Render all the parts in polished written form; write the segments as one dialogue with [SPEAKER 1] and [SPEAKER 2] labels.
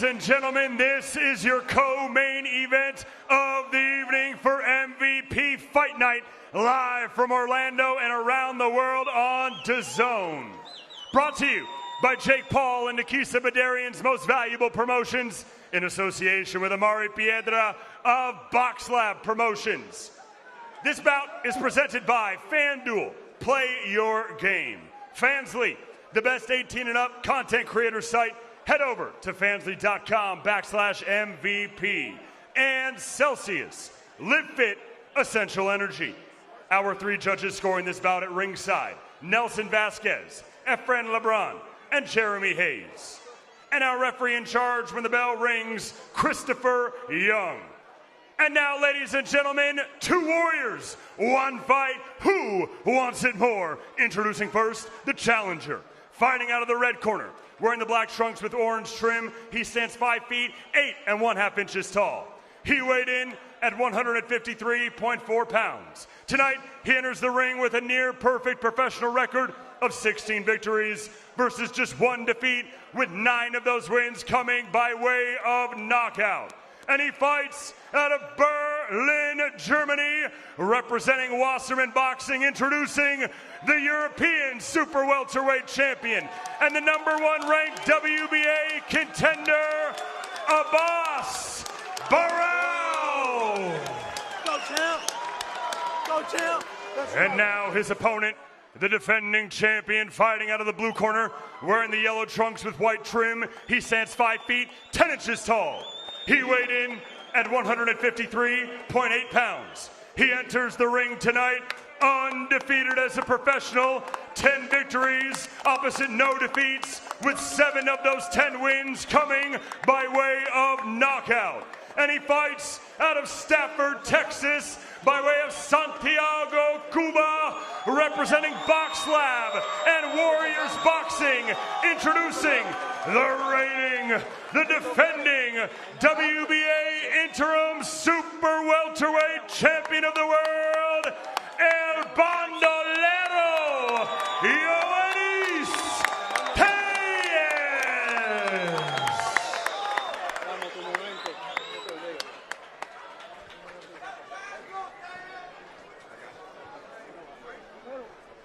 [SPEAKER 1] Ladies and gentlemen, this is your co-main event of the evening for MVP Fight Night, live from Orlando and around the world on DAZN. Brought to you by Jake Paul and Nikisa Badarian's Most Valuable Promotions in association with Amari Piedra of Box Lab Promotions. This bout is presented by FanDuel. Play your game. Fansly, the best 18 and up content creator site. Head over to fansly.com/MVP. And Celsius, Live Fit, Essential Energy. Our three judges scoring this bout at ringside: Nelson Vasquez, Efren Lebron, and Jeremy Hayes. And our referee in charge when the bell rings, Christopher Young. And now, ladies and gentlemen, two warriors, one fight. Who wants it more? Introducing first, the challenger. Fighting out of the red corner, wearing the black trunks with orange trim, he stands 5 feet, 8 1/2 inches tall. He weighed in at 153.4 pounds. Tonight, he enters the ring with a near-perfect professional record of 16 victories versus just 1 defeat, with 9 of those wins coming by way of knockout. And he fights out of Berlin, Germany, representing Wasserman Boxing, introducing the European super welterweight champion and the #1 ranked WBA contender, Abass, Baraou.
[SPEAKER 2] Go, champ. Go, champ.
[SPEAKER 1] And now his opponent, the defending champion, fighting out of the blue corner, wearing the yellow trunks with white trim. He stands 5 feet, 10 inches tall. He weighed in at 153.8 pounds. He enters the ring tonight undefeated as a professional, 10 victories, opposite no defeats, with 7 of those 10 wins coming by way of knockout. And he fights out of Stafford, Texas, by way of Santiago, Cuba, representing Box Lab and Warriors Boxing, introducing the reigning, the defending WBA interim super welterweight champion of the world, El Bandolero, Yoenis Tellez.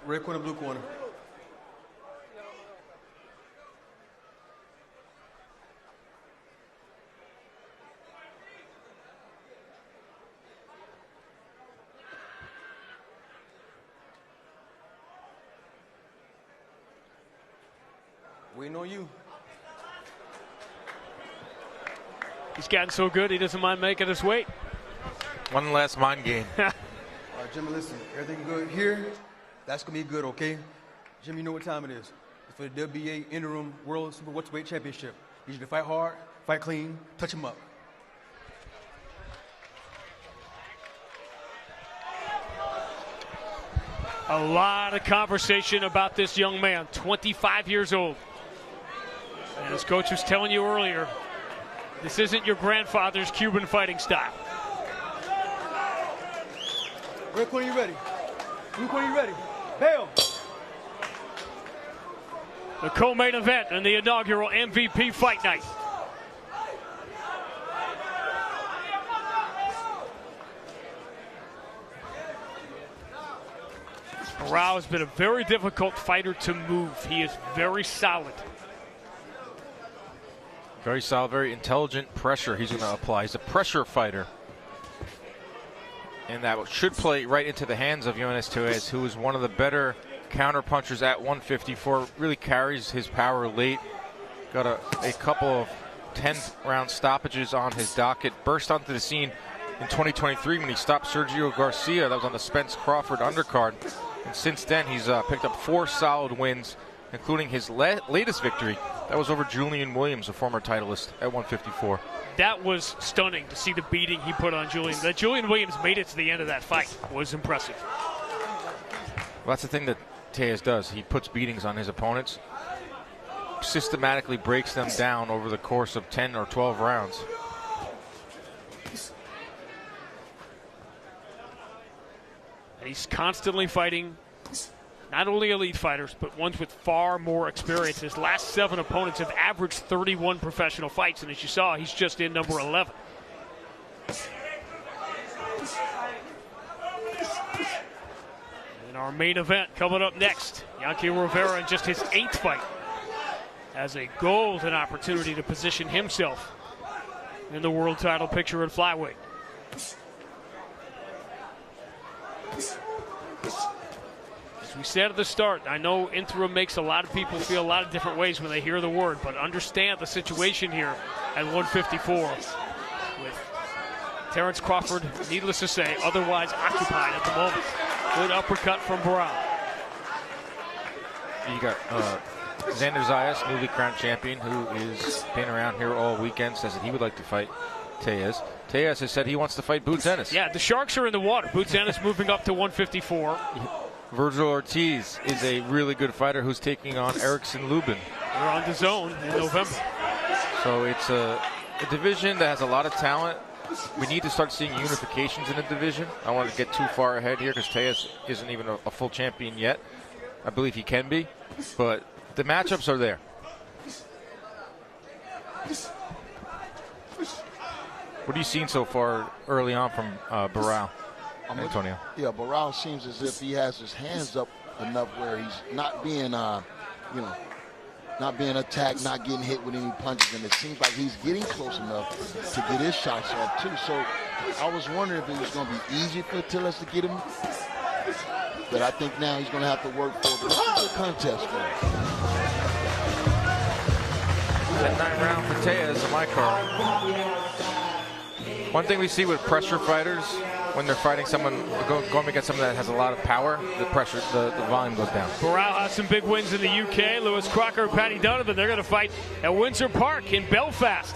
[SPEAKER 2] Red corner, blue corner. Waiting on you.
[SPEAKER 3] He's gotten so good, he doesn't mind making us wait.
[SPEAKER 4] One last mind game.
[SPEAKER 2] All right, Jimmy, listen. Everything good here? That's going to be good, okay? Jimmy, you know what time it is. It's for the WBA Interim World Super Welterweight Championship. You need to fight hard, fight clean, touch him up.
[SPEAKER 3] A lot of conversation about this young man, 25 years old. And as Coach was telling you earlier, this isn't your grandfather's Cuban fighting style.
[SPEAKER 2] Red corner, you ready? Blue corner, you ready? Bail!
[SPEAKER 3] The co-main event in the inaugural MVP Fight Night. Baraou has been a very difficult fighter to move. He is very solid.
[SPEAKER 4] Very solid, very intelligent pressure he's going to apply. He's a pressure fighter. And that should play right into the hands of Yoenis Tellez, who is one of the better counter punchers at 154. Really carries his power late. Got a couple of 10th-round stoppages on his docket. Burst onto the scene in 2023 when he stopped Sergio Garcia. That was on the Spence Crawford undercard. And since then, he's picked up 4 solid wins, including his latest victory. That was over Julian Williams, a former titleist at 154.
[SPEAKER 3] That was stunning to see the beating he put on Julian. That Julian Williams made it to the end of that fight was impressive.
[SPEAKER 4] Well, that's the thing that Tellez does. He puts beatings on his opponents, systematically breaks them down over the course of 10 or 12 rounds.
[SPEAKER 3] And he's constantly fighting not only elite fighters, but ones with far more experience. His last 7 opponents have averaged 31 professional fights, and as you saw, he's just in number 11. And our main event coming up next, Yanky Rivera in just his 8th fight has a golden opportunity to position himself in the world title picture at flyweight. As we said at the start, I know interim makes a lot of people feel a lot of different ways when they hear the word, but understand the situation here at 154 with Terrence Crawford, needless to say, otherwise occupied at the moment. Good uppercut from Baraou.
[SPEAKER 4] You got Xander Zayas, newly crowned champion, who has been around here all weekend, says that he would like to fight Tellez. Tellez has said he wants to fight Boots Ennis.
[SPEAKER 3] Yeah, the Sharks are in the water. Boots Ennis moving up to 154.
[SPEAKER 4] Virgil Ortiz is a really good fighter who's taking on Erickson Lubin.
[SPEAKER 3] They're on the zone in November.
[SPEAKER 4] So it's a division that has a lot of talent. We need to start seeing unifications in the division. I don't want to get too far ahead here because Tellez isn't even a full champion yet. I believe he can be, but the matchups are there. What are you seeing so far early on from Baraou, Antonio?
[SPEAKER 5] Yeah, Baraou seems as if he has his hands up enough where he's not being, not being attacked, not getting hit with any punches, and it seems like he's getting close enough to get his shots off too. So I was wondering if it was going to be easy for Tellez to get him, but I think now he's going to have to work for it. But this is a contest for him.
[SPEAKER 4] That 9th round for Tellez on my card. One thing we see with pressure fighters, when they're fighting someone, going against someone that has a lot of power, the pressure, the volume goes down.
[SPEAKER 3] Baraou has some big wins in the UK. Lewis Crocker and Paddy Donovan, they're going to fight at Windsor Park in Belfast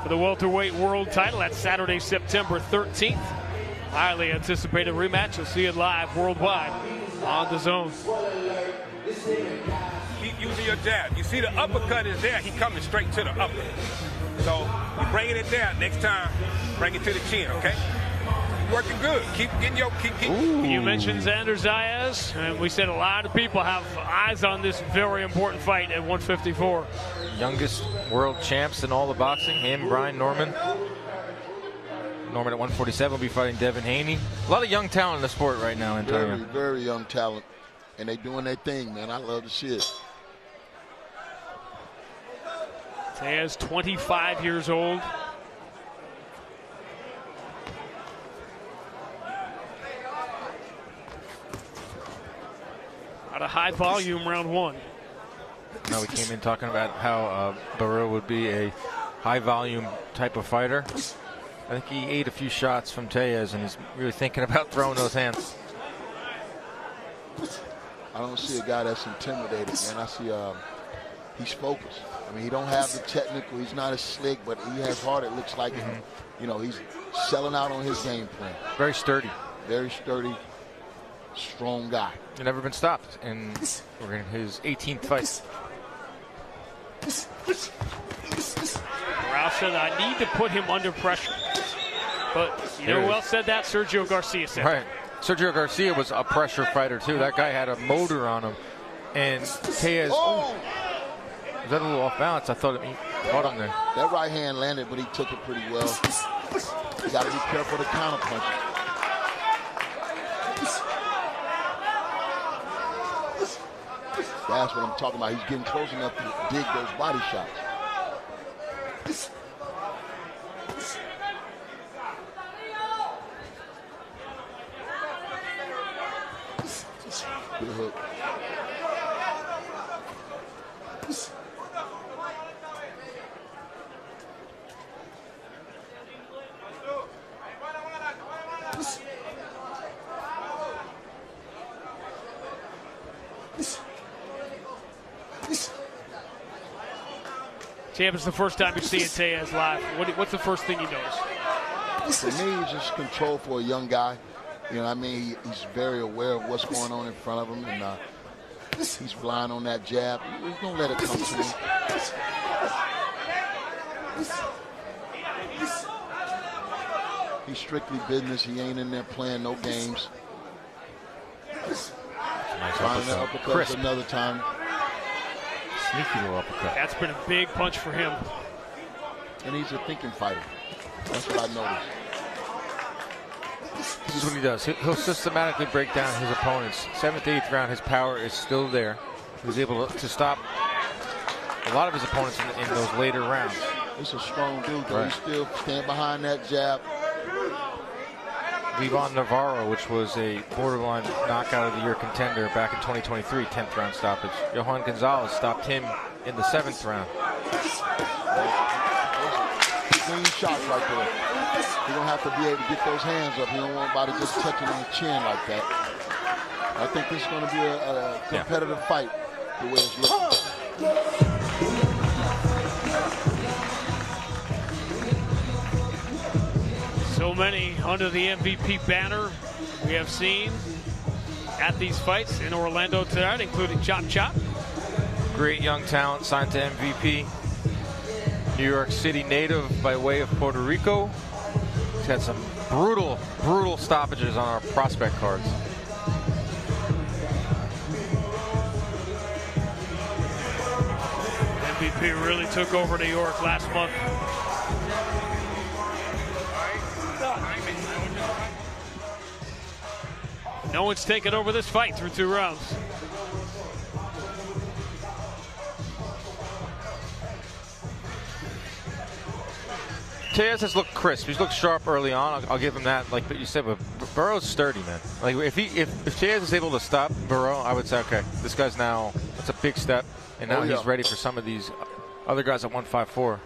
[SPEAKER 3] for the welterweight world title. That's Saturday, September 13th. Highly anticipated rematch. You'll see it live worldwide on the zone.
[SPEAKER 6] Keep using your jab. You see the uppercut is there. He coming straight to the upper. So you bringing it there. Next time, bring it to the chin, okay? Working good. Keep getting your keep.
[SPEAKER 3] You mentioned Xander Zayas, and we said a lot of people have eyes on this very important fight at 154.
[SPEAKER 4] Youngest world champs in all the boxing, him, Brian Norman. Norman at 147 will be fighting Devin Haney. A lot of young talent in the sport right now, Antonio.
[SPEAKER 5] Very, very young talent, and they doing their thing, man. I love to see it.
[SPEAKER 3] Tellez, 25 years old. Out of high volume, round 1.
[SPEAKER 4] Now we came in talking about how Baraou would be a high volume type of fighter. I think he ate a few shots from Tellez and he's really thinking about throwing those hands.
[SPEAKER 5] I don't see a guy that's intimidated, man. I see he's focused. I mean, he don't have the technical. He's not as slick, but he has heart. It looks like, you know, he's selling out on his game plan.
[SPEAKER 4] Very sturdy.
[SPEAKER 5] Very sturdy, strong guy.
[SPEAKER 4] He's never been stopped, and we're in his 18th fight.
[SPEAKER 3] Baraou said, I need to put him under pressure. But you know who else said that? Sergio Garcia said
[SPEAKER 4] right. Sergio Garcia was a pressure fighter, too. That guy had a motor on him. And Tellez, was that a little off balance? I thought he caught him there.
[SPEAKER 5] That right hand landed, but he took it pretty well. You got to be careful of the counter punches. That's what I'm talking about. He's getting close enough to dig those body shots. Good hook.
[SPEAKER 3] Champ, it's the first time you're seeing Tellez live. What's the first thing you notice?
[SPEAKER 5] For me, it's just control for a young guy. You know what I mean? He's very aware of what's going on in front of him, and he's relying on that jab. He's going to let it come to him. He's strictly business. He ain't in there playing no games.
[SPEAKER 4] Nice
[SPEAKER 5] Trying to uppercut
[SPEAKER 4] Crisp.
[SPEAKER 5] another time.
[SPEAKER 4] Sneaky little uppercut.
[SPEAKER 3] That's been a big punch for him.
[SPEAKER 5] And he's a thinking fighter. That's what I noticed.
[SPEAKER 4] This is what he does. He'll systematically break down his opponents. 7th, 8th round, his power is still there. He was able to stop a lot of his opponents in those later rounds.
[SPEAKER 5] He's a strong dude, though.
[SPEAKER 4] Right.
[SPEAKER 5] He still stand behind that jab.
[SPEAKER 4] Levon Navarro, which was a borderline knockout of the year contender back in 2023, 10th round stoppage. Johan Gonzalez stopped him in the 7th round.
[SPEAKER 5] Clean shots right there. He's going to have to be able to get those hands up. He don't want anybody just touching on the chin like that. I think this is going to be a competitive fight the way it's looking.
[SPEAKER 3] So many under the MVP banner we have seen at these fights in Orlando tonight, including Chop Chop.
[SPEAKER 4] Great young talent signed to MVP. New York City native by way of Puerto Rico. He's had some brutal stoppages on our prospect cards.
[SPEAKER 3] MVP really took over New York last month. No one's taken over this fight through 2 rounds.
[SPEAKER 4] Tellez has looked crisp. He's looked sharp early on. I'll give him that. Like you said, but Baraou's sturdy, man. Like if Tellez is able to stop Baraou, I would say, okay, this guy's now, that's a big step, and now he's ready for some of these other guys at 154.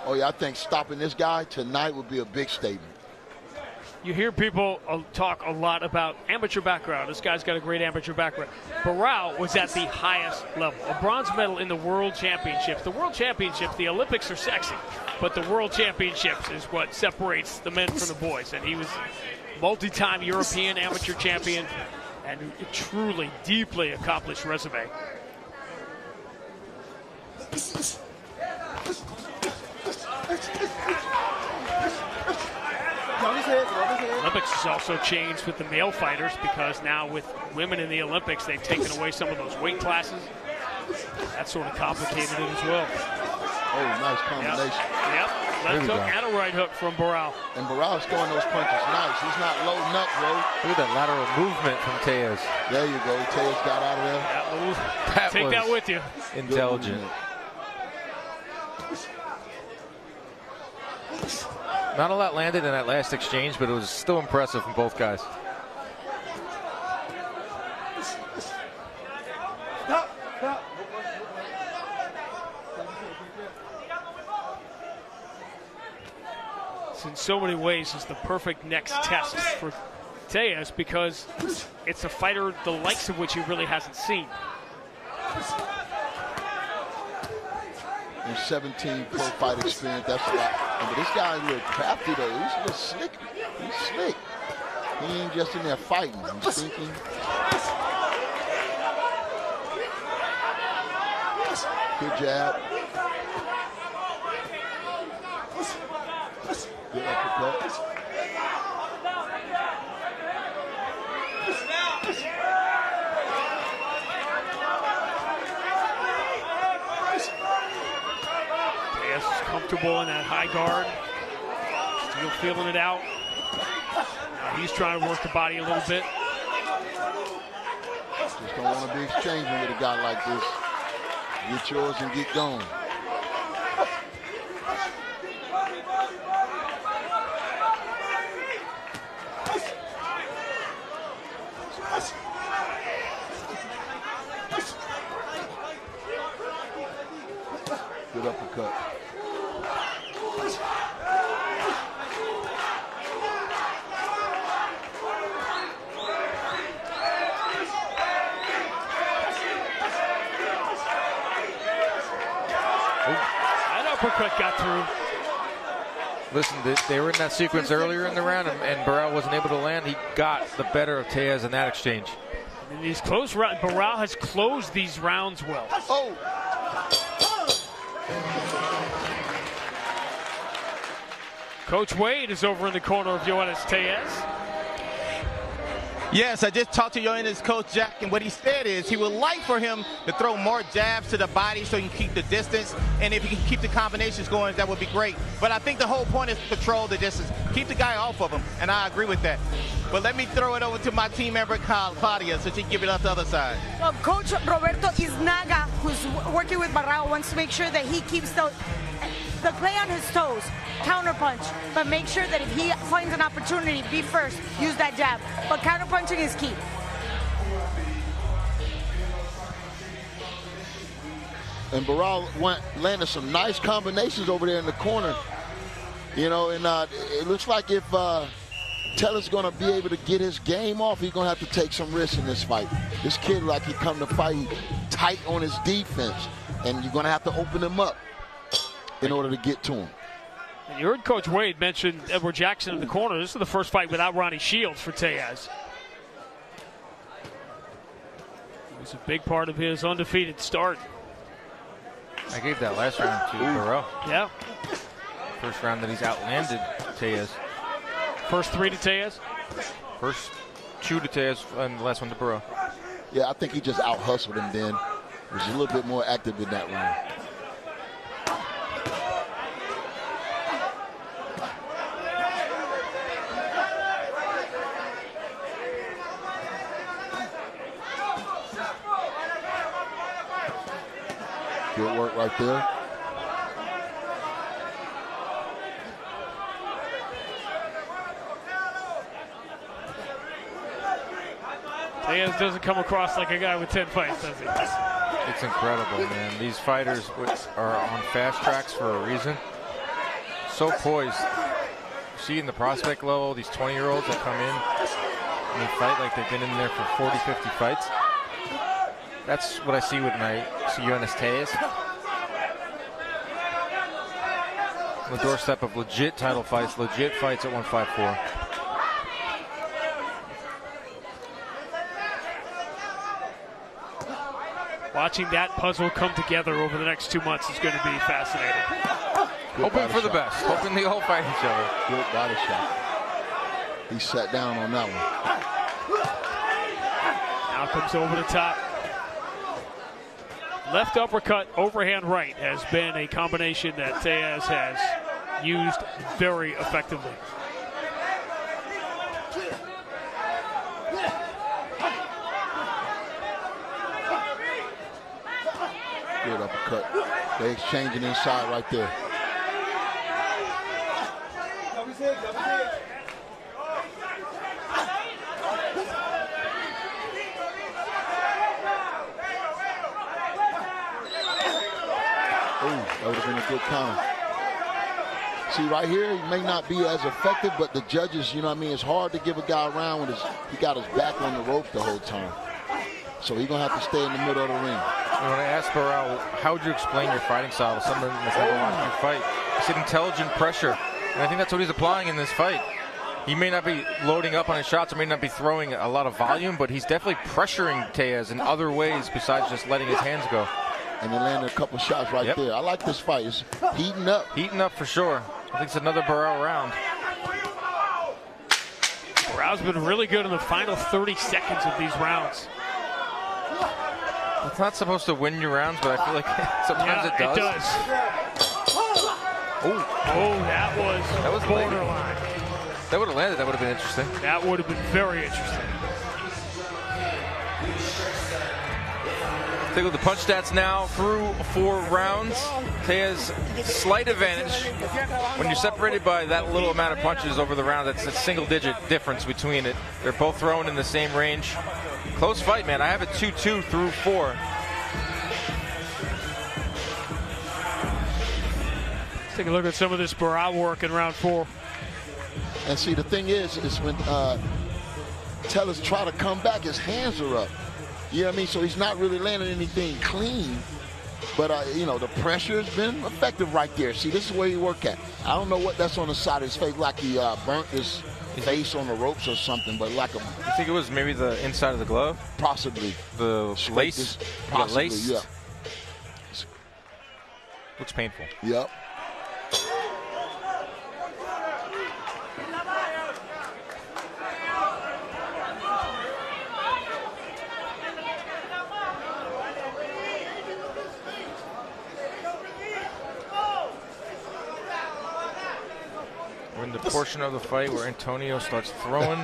[SPEAKER 5] Oh yeah, I think stopping this guy tonight would be a big statement.
[SPEAKER 3] You hear people talk a lot about amateur background. This guy's got a great amateur background. Baraou was at the highest level. A bronze medal in the World Championships. The World Championships, the Olympics are sexy, but the World Championships is what separates the men from the boys. And he was multi-time European amateur champion and a truly, deeply accomplished resume. Olympics has also changed with the male fighters because now with women in the Olympics, they've taken away some of those weight classes. That sort of complicated it as well.
[SPEAKER 5] Oh, nice combination.
[SPEAKER 3] Yep. Left hook and a right hook from Baraou.
[SPEAKER 5] And Baraou's throwing those punches nice. He's not loading up, bro.
[SPEAKER 4] Look at that lateral movement from Tellez.
[SPEAKER 5] There you go. Tellez got out of there.
[SPEAKER 3] Take that with you.
[SPEAKER 4] Intelligent. Not a lot landed in that last exchange, but it was still impressive from both guys.
[SPEAKER 3] This in so many ways is the perfect next test for Tellez because it's a fighter the likes of which he really hasn't seen.
[SPEAKER 5] In 17 pro fight experience, that's a lot. But this guy's a little crafty though. He's a little slick. He's slick. He ain't just in there fighting. He's thinking. Good jab. Good uppercut.
[SPEAKER 3] Comfortable in that high guard. Still feeling it out. Now he's trying to work the body a little bit.
[SPEAKER 5] Just don't want to be exchanging with a guy like this. Get yours and get going. Good uppercut.
[SPEAKER 3] That uppercut got through.
[SPEAKER 4] Listen, they were in that sequence earlier in the round, and Baraou wasn't able to land. He got the better of Tellez in that exchange.
[SPEAKER 3] In these close rounds, Baraou has closed these rounds well.
[SPEAKER 5] Oh!
[SPEAKER 3] Coach Wade is over in the corner of Yoenis Tellez.
[SPEAKER 7] Yes, I just talked to Yoenis coach Jack, and what he said is he would like for him to throw more jabs to the body so he can keep the distance, and if he can keep the combinations going, that would be great. But I think the whole point is to control the distance, keep the guy off of him, and I agree with that. But let me throw it over to my team member, Claudia, so she can give it up the other side.
[SPEAKER 8] Well, Coach Roberto Iznaga, who's working with Baraou, wants to make sure that he keeps the play on his toes, counterpunch, but make sure that if he finds an opportunity, be first, use that jab. But counterpunching is key.
[SPEAKER 5] And Baraou landed some nice combinations over there in the corner. You know, and it looks like if Tellez going to be able to get his game off, he's going to have to take some risks in this fight. This kid, like, he come to fight tight on his defense, and you're going to have to open him up in order to get to him.
[SPEAKER 3] And you heard Coach Wade mention Edward Jackson in the corner. This is the first fight without Ronnie Shields for Tellez. It was a big part of his undefeated start.
[SPEAKER 4] I gave that last round to Baraou.
[SPEAKER 3] Yeah.
[SPEAKER 4] First round that he's outlanded Tellez.
[SPEAKER 3] First 3 to Tellez?
[SPEAKER 4] First 2 to Tellez and the last one to Baraou.
[SPEAKER 5] Yeah, I think he just out-hustled him then. He was a little bit more active in that round. Good work right there.
[SPEAKER 3] Tellez doesn't come across like a guy with 10 fights, does he?
[SPEAKER 4] It's incredible, man. These fighters are on fast tracks for a reason. So poised. Seeing the prospect level, these 20-year-olds that come in and they fight like they've been in there for 40, 50 fights. That's what I see when I see Yoenis Tellez. On the doorstep of legit title fights, legit fights at 154.
[SPEAKER 3] Watching that puzzle come together over the next 2 months is going to be fascinating.
[SPEAKER 4] Hoping for the best. Hoping they all fight each other.
[SPEAKER 5] Good body shot. He sat down on that one.
[SPEAKER 3] Now comes over the top. Left uppercut, overhand right has been a combination that Tellez has used very effectively.
[SPEAKER 5] Good uppercut. They exchanging inside right there. That would have been a good counter. See, right here, he may not be as effective, but the judges, you know what I mean, it's hard to give a guy a round when he got his back on the rope the whole time. So he's going to have to stay in the middle of the ring.
[SPEAKER 4] When I asked Baraou, how would you explain your fighting style to someone that's never watched you fight? He said intelligent pressure. And I think that's what he's applying in this fight. He may not be loading up on his shots, or may not be throwing a lot of volume, but he's definitely pressuring Tellez in other ways besides just letting his hands go.
[SPEAKER 5] And he landed a couple shots right there. I like this fight. It's heating up.
[SPEAKER 4] Heating up for sure. I think it's another Baraou round.
[SPEAKER 3] Baraou's been really good in the final 30 seconds of these rounds.
[SPEAKER 4] It's not supposed to win your rounds, but I feel like sometimes it does.
[SPEAKER 3] It does. Oh, that was borderline.
[SPEAKER 4] That would have landed. That would have been interesting.
[SPEAKER 3] That would have been very interesting.
[SPEAKER 4] Take a look at the punch stats now through 4 rounds. Tellez slight advantage when you're separated by that little amount of punches over the round. That's a single-digit difference between it. They're both thrown in the same range. Close fight, man. I have it 2-2 through 4.
[SPEAKER 3] Let's take a look at some of this Baraou work in round 4.
[SPEAKER 5] And see, the thing is when Tellez try to come back, his hands are up. You know what I mean? So he's not really landing anything clean. But, you know, the pressure has been effective right there. See, this is where you work at. I don't know what that's on the side of his face, like he burnt his face on the ropes or something, but like a...
[SPEAKER 4] You think it was maybe the inside of the glove?
[SPEAKER 5] Possibly.
[SPEAKER 4] The lace?
[SPEAKER 5] Possibly,
[SPEAKER 4] lace?
[SPEAKER 5] yeah.
[SPEAKER 4] Looks painful.
[SPEAKER 5] Yep.
[SPEAKER 4] We're in the portion of the fight where Antonio starts throwing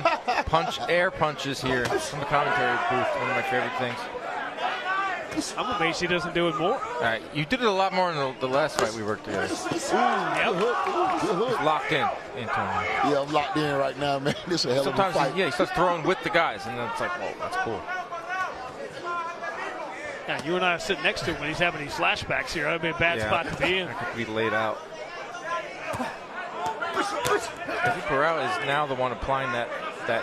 [SPEAKER 4] air punches here from the commentary booth. One of my favorite things.
[SPEAKER 3] I'm amazed he doesn't do it more.
[SPEAKER 4] All right, you did it a lot more in the last fight we worked together.
[SPEAKER 3] Yep.
[SPEAKER 4] Locked in, Antonio.
[SPEAKER 5] Yeah, I'm locked in right now, man. This is a hell of a fight.
[SPEAKER 4] Sometimes, he starts throwing with the guys, and then it's like, whoa, that's cool.
[SPEAKER 3] Yeah, you and I are sitting next to him when he's having these flashbacks here. That would be a bad spot to be in.
[SPEAKER 4] I could be laid out. I think Baraou is now the one applying that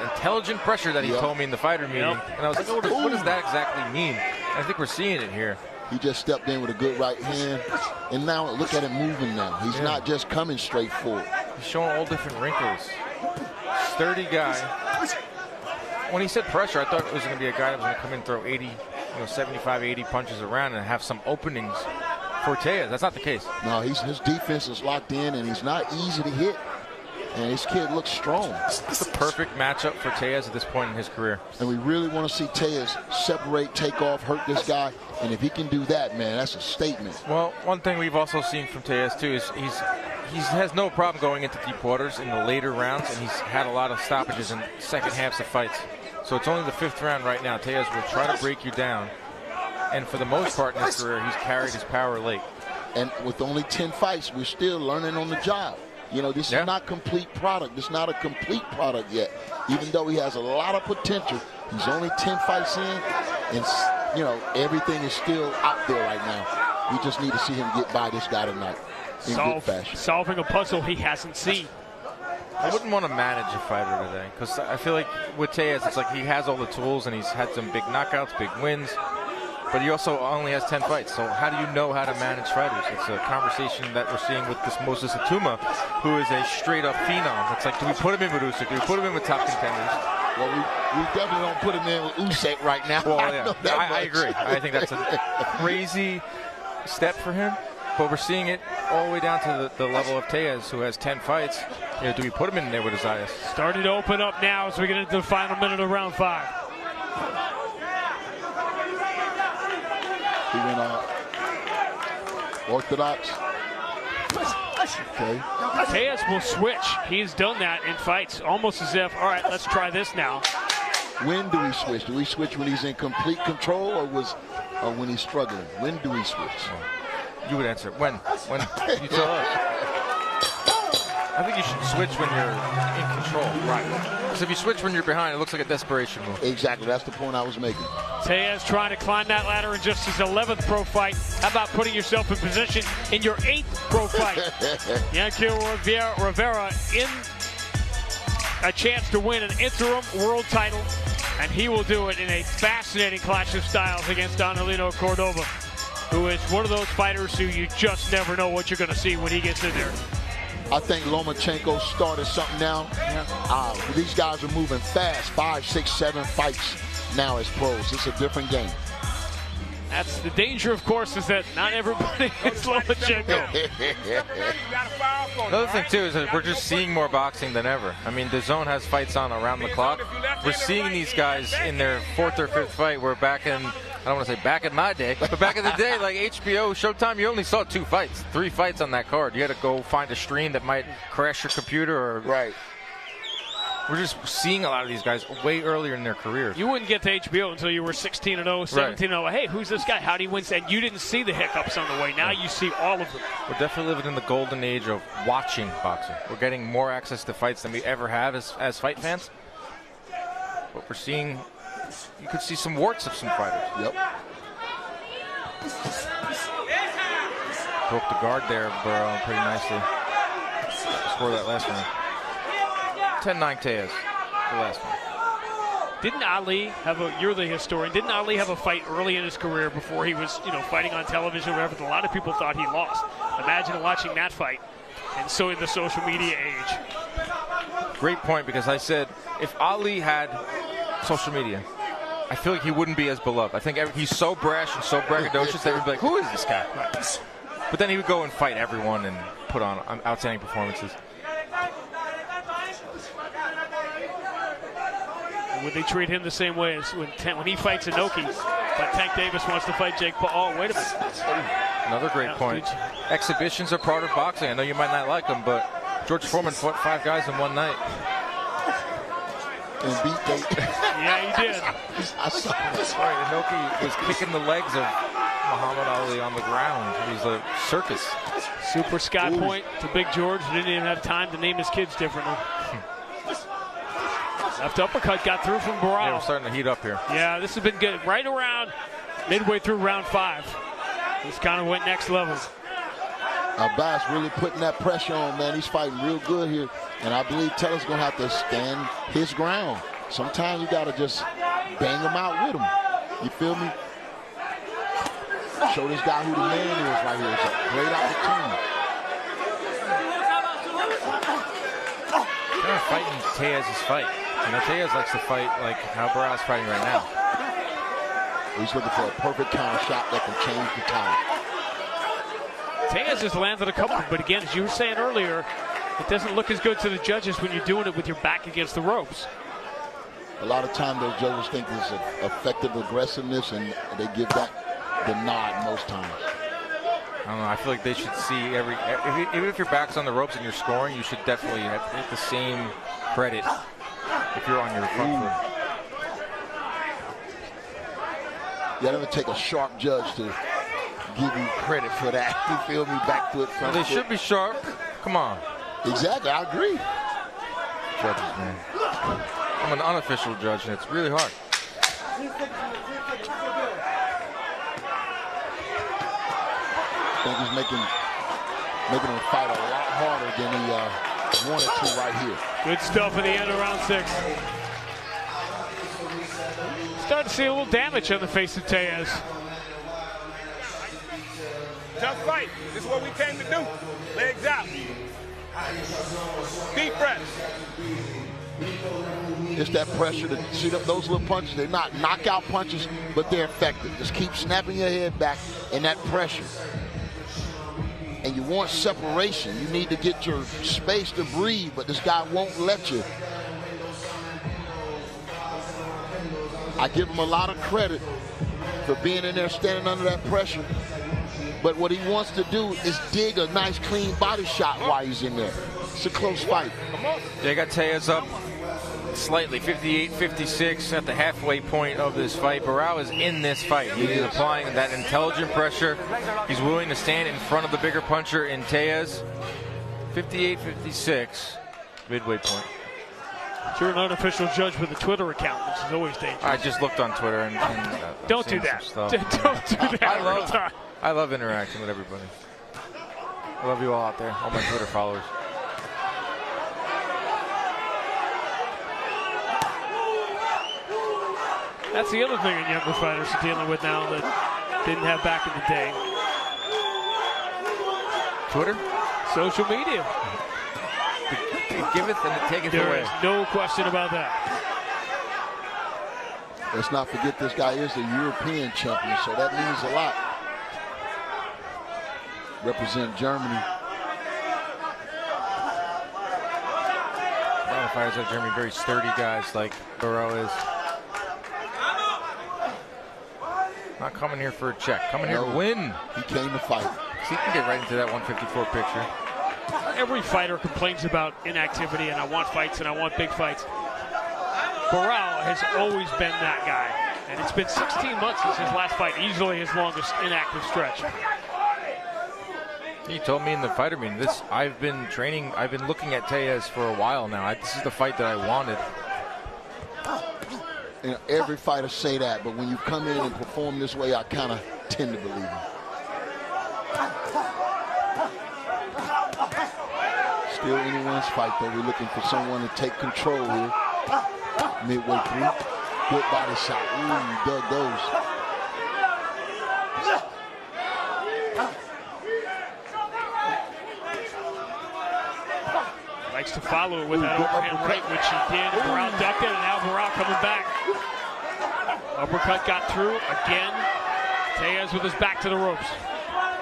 [SPEAKER 4] intelligent pressure that he told me in the fighter meeting. And I was like, what does that exactly mean? And I think we're seeing it here.
[SPEAKER 5] He just stepped in with a good right hand. And now look at him moving now. He's not just coming straight forward.
[SPEAKER 4] He's showing all different wrinkles. Sturdy guy. When he said pressure, I thought it was going to be a guy that was going to come in and throw 80, 75, 80 punches around and have some openings for Tellez. That's not the case.
[SPEAKER 5] No, his defense is locked in, and he's not easy to hit. And this kid looks strong.
[SPEAKER 4] It's the perfect matchup for Tellez at this point in his career.
[SPEAKER 5] And we really want to see Tellez separate, take off, hurt this guy. And if he can do that, man, that's a statement.
[SPEAKER 4] Well, one thing we've also seen from Tellez, too, is he has no problem going into deep waters in the later rounds, and he's had a lot of stoppages in second halves of fights. So it's only the 5th round right now. Tellez will try to break you down. And for the most part in his career, he's carried his power late.
[SPEAKER 5] And with only 10 fights, we're still learning on the job. This is not complete product. It's not a complete product yet. Even though he has a lot of potential, he's only 10 fights in, and everything is still out there right now. We just need to see him get by this guy tonight in good fashion.
[SPEAKER 3] Solving a puzzle he hasn't seen.
[SPEAKER 4] I wouldn't want to manage a fighter today because I feel like with Tellez, it's like he has all the tools and he's had some big knockouts, big wins. But he also only has 10 fights, so how do you know how to manage fighters? It's a conversation that we're seeing with this Moses Atuma, who is a straight-up phenom. It's like, do we put him in with Usyk? Do we put him in with top contenders?
[SPEAKER 5] Well, we definitely don't put him in with Usyk right now.
[SPEAKER 4] Well, I agree. I think that's a crazy step for him, but we're seeing it all the way down to the level of Tellez, who has 10 fights. Do we put him in there with Abass?
[SPEAKER 3] Starting to open up now as we get into the final minute of round 5.
[SPEAKER 5] He went orthodox. Okay.
[SPEAKER 3] Tellez will switch. He's done that in fights, almost as if, all right, let's try this now.
[SPEAKER 5] When do we switch? Do we switch when he's in complete control or when he's struggling? When do we switch?
[SPEAKER 4] You would answer. When you tell us. I think you should switch when you're in control. Right. Because if you switch when you're behind, it looks like a desperation move.
[SPEAKER 5] Exactly. That's the point I was making.
[SPEAKER 3] Tellez trying to climb that ladder in just his 11th pro fight. How about putting yourself in position in your 8th pro fight? Yankel Rivera in a chance to win an interim world title, and he will do it in a fascinating clash of styles against Danilino Cordova, who is one of those fighters who you just never know what you're going to see when he gets in there.
[SPEAKER 5] I think Lomachenko started something now. These guys are moving fast. 5, 6, 7 fights now as pros. It's a different game.
[SPEAKER 3] That's the danger, of course, is that not everybody is Lomachenko.
[SPEAKER 4] Another thing, too, is that we're just seeing more boxing than ever. I mean, the Zone has fights on around the clock. We're seeing these guys in their 4th or 5th fight, where back in, I don't want to say back in my day, but back in the day, like HBO, Showtime, you only saw 2 fights, 3 fights on that card. You had to go find a stream that might crash your computer. Or
[SPEAKER 5] right.
[SPEAKER 4] We're just seeing a lot of these guys way earlier in their careers.
[SPEAKER 3] You wouldn't get to HBO until you were 16-0, 17-0. Hey, who's this guy? How'd he win? And you didn't see the hiccups on the way. Now you see all of them.
[SPEAKER 4] We're definitely living in the golden age of watching boxing. We're getting more access to fights than we ever have as fight fans. But we're seeing, you could see some warts of some fighters.
[SPEAKER 5] Yep.
[SPEAKER 4] Broke the guard there, Baraou, pretty nicely. Score that last one. 10-9 Tellez, the last one.
[SPEAKER 3] Didn't Ali have you're the historian, didn't Ali have a fight early in his career before he was, fighting on television or whatever? A lot of people thought he lost. Imagine watching that fight. And so in the social media age.
[SPEAKER 4] Great point, because I said, if Ali had social media, I feel like he wouldn't be as beloved. I think he's so brash and so braggadocious that everybody'd be like, who is this guy? Right. But then he would go and fight everyone and put on outstanding performances.
[SPEAKER 3] Would they treat him the same way as when he fights Inoki, but Tank Davis wants to fight Jake Paul? Oh, wait a minute.
[SPEAKER 4] Another great point. Exhibitions are part of boxing. I know you might not like them, but George Foreman fought 5 guys in one night.
[SPEAKER 5] And beat them.
[SPEAKER 3] Yeah, he did.
[SPEAKER 5] I saw that.
[SPEAKER 4] Right, Inoki was kicking the legs of Muhammad Ali on the ground. It was a circus.
[SPEAKER 3] Super Sky Point to Big George. Didn't even have time to name his kids differently. Left uppercut got through from Baraou.
[SPEAKER 4] Yeah, we're starting to heat up here.
[SPEAKER 3] Yeah, this has been good. Right around midway through round 5. This kind of went next level.
[SPEAKER 5] Abass really putting that pressure on, man. He's fighting real good here. And I believe Tellez is going to have to stand his ground. Sometimes you got to just bang him out with him. You feel me? Show this guy who the man is right here. It's a great opportunity.
[SPEAKER 4] Kind of fighting Tellez's fight. You know, Tellez likes to fight like how Baraou's fighting right now.
[SPEAKER 5] He's looking for a perfect counter shot that can change the tide.
[SPEAKER 3] Tellez has landed a couple, but again, as you were saying earlier, it doesn't look as good to the judges when you're doing it with your back against the ropes.
[SPEAKER 5] A lot of times those judges think this is effective aggressiveness, and they give that the nod most times.
[SPEAKER 4] I don't know. I feel like they should see even if your back's on the ropes and you're scoring, you should definitely get the same credit if you're on your front foot.
[SPEAKER 5] Yeah, it would take a sharp judge to give you credit for that. You feel me? Back foot, front
[SPEAKER 4] They
[SPEAKER 5] foot.
[SPEAKER 4] should be sharp. Come on.
[SPEAKER 5] Exactly, I agree.
[SPEAKER 4] Judges, man. I'm an unofficial judge, and it's really hard.
[SPEAKER 5] I think he's making him fight a lot harder than he wanted to right here.
[SPEAKER 3] Good stuff at the end of round 6. Starting to see a little damage on the face of Tellez.
[SPEAKER 6] Tough fight. This is what we came to do. Legs out. Deep breaths.
[SPEAKER 5] It's that pressure to see those little punches. They're not knockout punches, but they're effective. Just keep snapping your head back in that pressure. And you want separation. You need to get your space to breathe, but this guy won't let you. I give him a lot of credit for being in there standing under that pressure. But what he wants to do is dig a nice clean body shot while he's in there. It's a close fight.
[SPEAKER 4] They got Tellez up slightly, 58-56 at the halfway point of this fight. Baraou is in this fight. He is applying that intelligent pressure. He's willing to stand in front of the bigger puncher in Tellez. 58-56, midway point.
[SPEAKER 3] You're an unofficial judge with a Twitter account, which is always dangerous.
[SPEAKER 4] I just looked on Twitter and
[SPEAKER 3] don't do that. Don't do that.
[SPEAKER 4] I love interacting with everybody. I love you all out there, all my Twitter followers.
[SPEAKER 3] That's the other thing that younger fighters are dealing with now that didn't have back in the day.
[SPEAKER 4] Twitter?
[SPEAKER 3] Social media.
[SPEAKER 4] It giveth and it taketh
[SPEAKER 3] There
[SPEAKER 4] away.
[SPEAKER 3] is no question about that.
[SPEAKER 5] Let's not forget this guy is the European champion, so that means a lot. Represent Germany.
[SPEAKER 4] A lot of fighters out of Germany, very sturdy guys like Baraou is. Not coming here for a check, coming here to win.
[SPEAKER 5] He came to fight.
[SPEAKER 4] So he can get right into that 154 picture.
[SPEAKER 3] Every fighter complains about inactivity, and I want fights, and I want big fights. Baraou has always been that guy, and it's been 16 months since his last fight, easily his longest inactive stretch.
[SPEAKER 4] He told me in the fighter meeting, I've been training, I've been looking at Tellez for a while now. This is the fight that I wanted.
[SPEAKER 5] You know, every fighter say that, but when you come in and perform this way, I kind of tend to believe him. Still anyone's fight, though. We're looking for someone to take control here. Midway through. Good body shot. Ooh, you dug those.
[SPEAKER 3] Likes to follow it with that overhand right, which he did. Baraou ducked it, and now Baraou coming back. Uppercut got through again. Tellez with his back to the ropes.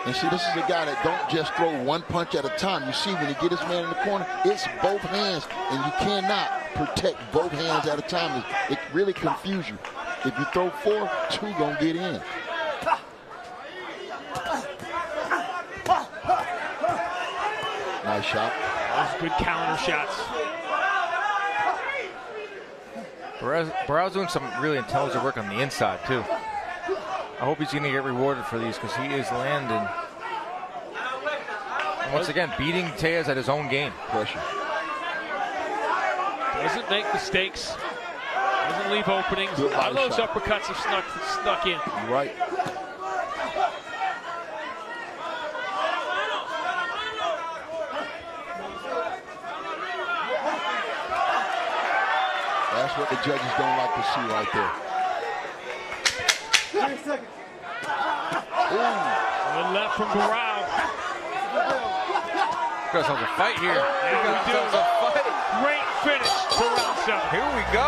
[SPEAKER 5] And see, this is a guy that don't just throw one punch at a time. You see, when he get his man in the corner, it's both hands, and you cannot protect both hands at a time. It really confuses you. If you throw 4, 2 gonna get in. Nice shot.
[SPEAKER 3] Those good counter shots.
[SPEAKER 4] Baraou's doing some really intelligent work on the inside, too. I hope he's going to get rewarded for these because he is landing. And once again, beating Tellez at his own game.
[SPEAKER 5] Pressure.
[SPEAKER 3] Doesn't make mistakes. Doesn't leave openings. A lot of those uppercuts have snuck in.
[SPEAKER 5] You're right. That's what the judges don't like to see right there.
[SPEAKER 3] Good left from Baraou.
[SPEAKER 4] Got ourselves a fight here.
[SPEAKER 3] Yeah, we do.
[SPEAKER 4] A fight.
[SPEAKER 3] Great finish for round 7.
[SPEAKER 4] Here we go.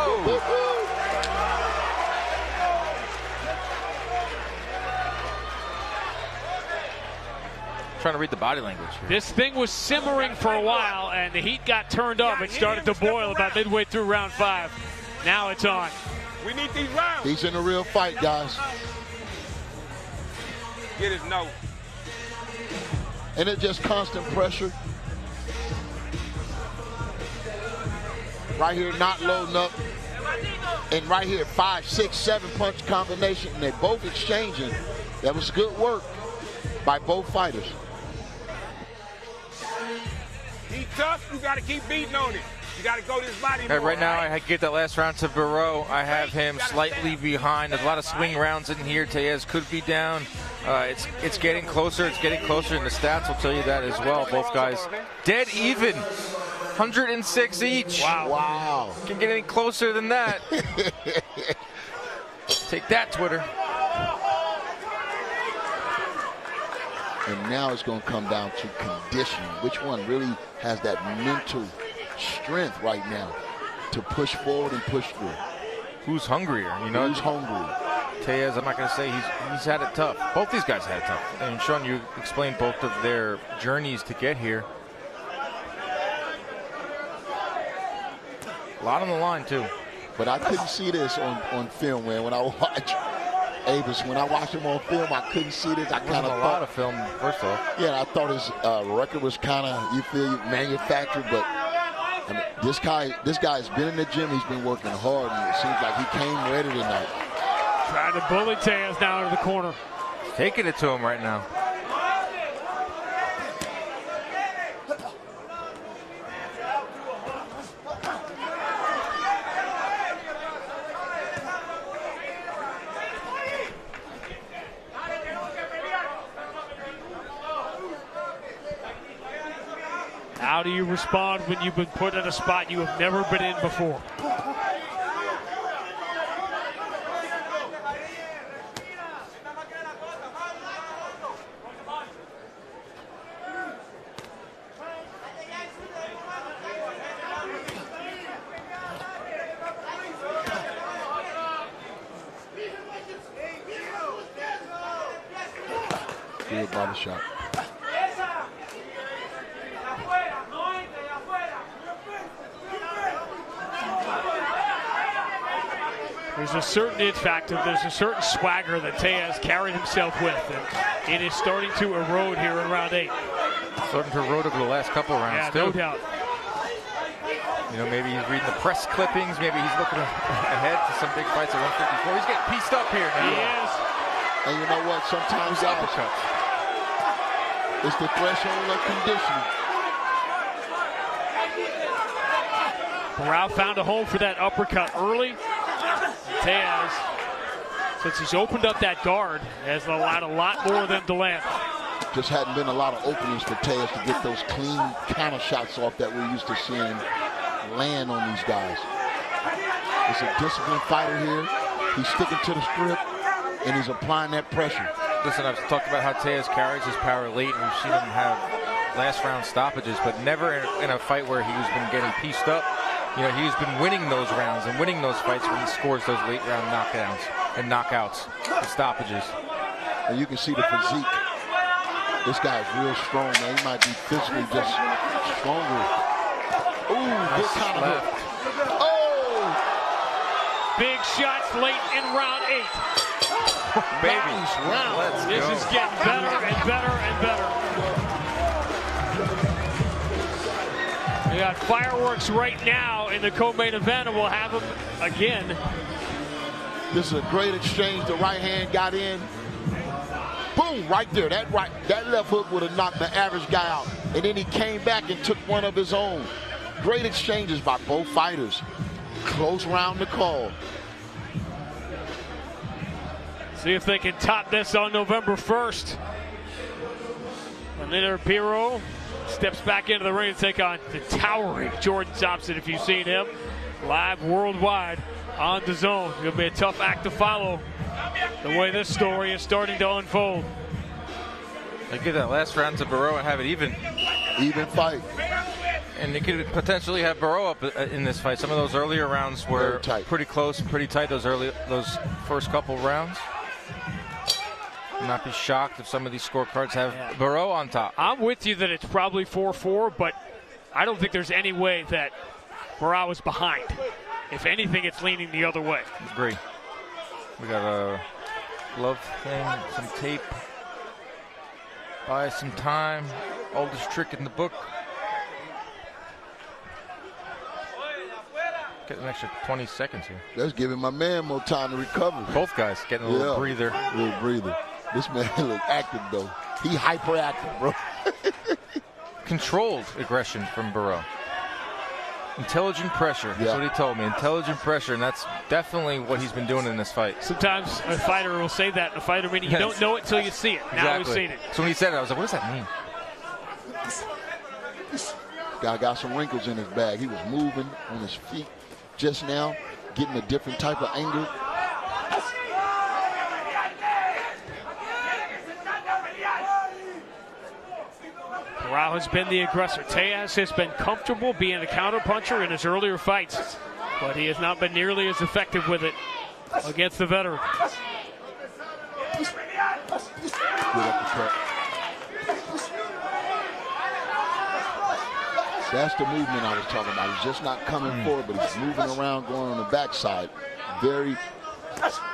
[SPEAKER 4] Trying to read the body language here.
[SPEAKER 3] This thing was simmering for a while, and the heat got turned up. It started to boil about midway through round 5. Now it's on.
[SPEAKER 6] We need these rounds.
[SPEAKER 5] He's in a real fight, guys.
[SPEAKER 6] Get his note.
[SPEAKER 5] And it's just constant pressure. Right here, not loading up. And right here, 5, 6, 7 punch combination. And they both exchanging. That was good work by both fighters.
[SPEAKER 6] He's tough. You got to keep beating on it. You got to go to his body more.
[SPEAKER 4] Right now, I give that last round to Baraou. I have him slightly behind. There's a lot of swing rounds in here. Tellez could be down. It's getting closer. It's getting closer, and the stats will tell you that as well. Both guys dead even. 106 each.
[SPEAKER 5] Wow.
[SPEAKER 4] Can't get any closer than that. Take that, Twitter.
[SPEAKER 5] And now it's going to come down to conditioning. Which one really has that mental strength right now to push forward and push through?
[SPEAKER 4] Who's hungrier? You know,
[SPEAKER 5] who's hungry?
[SPEAKER 4] Tellez, I'm not going to say he's had it tough. Both these guys had it tough. And Sean, you explained both of their journeys to get here. A lot on the line, too.
[SPEAKER 5] But I couldn't see this on film, man. When I watch Abass, when I watched him on film, I couldn't see this. I kind of thought,
[SPEAKER 4] a lot of film, first off.
[SPEAKER 5] Yeah, I thought his record was kind of, manufactured. But I mean, this guy's been in the gym. He's been working hard, and it seems like he came ready tonight.
[SPEAKER 3] Trying to bully Tellez down into the corner.
[SPEAKER 4] Taking it to him right now.
[SPEAKER 3] How do you respond when you've been put in a spot you have never been in before?
[SPEAKER 5] Good body shot.
[SPEAKER 3] There's a certain it factor, there's a certain swagger that Tellez carried himself with, and it is starting to erode here in round 8.
[SPEAKER 4] Starting to erode over the last couple rounds, too.
[SPEAKER 3] No doubt.
[SPEAKER 4] You know, maybe he's reading the press clippings, maybe he's looking ahead to some big fights at 154. He's getting pieced up here now.
[SPEAKER 3] He is.
[SPEAKER 5] And you know what? Sometimes
[SPEAKER 4] uppercuts.
[SPEAKER 5] It's the threshold of conditioning.
[SPEAKER 3] Baraou found a home for that uppercut early. Tellez, since he's opened up that guard, has allowed a lot more of them to land.
[SPEAKER 5] Just hadn't been a lot of openings for Tellez to get those clean counter shots off that we're used to seeing land on these guys. It's a disciplined fighter here. He's sticking to the script, and he's applying that pressure.
[SPEAKER 4] Listen, I've talked about how Tellez carries his power late, and we've seen him have last round stoppages, but never in a fight where he's been getting pieced up. You know, he's been winning those rounds and winning those fights when he scores those late round knockdowns and knockouts and stoppages.
[SPEAKER 5] And you can see the physique. This guy's real strong, man. He might be physically just stronger. Ooh, good kind of hook. Oh!
[SPEAKER 3] Big shots late in round 8.
[SPEAKER 4] Baby,
[SPEAKER 3] This is getting better and better and better. We got fireworks right now in the co-main event, and we'll have them again.
[SPEAKER 5] This is a great exchange. The right hand got in. Boom, right there. That left hook would have knocked the average guy out. And then he came back and took one of his own. Great exchanges by both fighters. Close round to call.
[SPEAKER 3] See if they can top this on November 1st. Another Baraou steps back into the ring to take on the towering Jordan Thompson. If you've seen him live worldwide on the Zone, it'll be a tough act to follow the way this story is starting to unfold.
[SPEAKER 4] They give that last round to Baraou and have it even.
[SPEAKER 5] Even fight.
[SPEAKER 4] And they could potentially have Baraou up in this fight. Some of those earlier rounds were pretty close and pretty tight, those first couple rounds. Not be shocked if some of these scorecards have Baraou on top.
[SPEAKER 3] I'm with you that it's probably 4-4, but I don't think there's any way that Baraou is behind. If anything, it's leaning the other way.
[SPEAKER 4] Agree. We got a glove thing, some tape. Buy some time. Oldest trick in the book. Get an extra 20 seconds here.
[SPEAKER 5] That's giving my man more time to recover.
[SPEAKER 4] Both guys getting a little breather.
[SPEAKER 5] Little breather. This man look active though. He hyperactive, bro.
[SPEAKER 4] Controlled aggression from Baraou. Intelligent pressure. That's what he told me. Intelligent pressure, and that's definitely what he's been doing in this fight.
[SPEAKER 3] Sometimes a fighter will say that in a fighter meeting. You don't know it until you see it. Now we've seen it.
[SPEAKER 4] So when he said it, I was like, what does that mean?
[SPEAKER 5] Guy got some wrinkles in his bag. He was moving on his feet just now, getting a different type of angle.
[SPEAKER 3] Baraou has been the aggressor. Tellez has been comfortable being a counterpuncher in his earlier fights, but he has not been nearly as effective with it against the veteran.
[SPEAKER 5] Good uppercut. That's the movement I was talking about. He's just not coming forward, but he's moving around, going on the backside. Very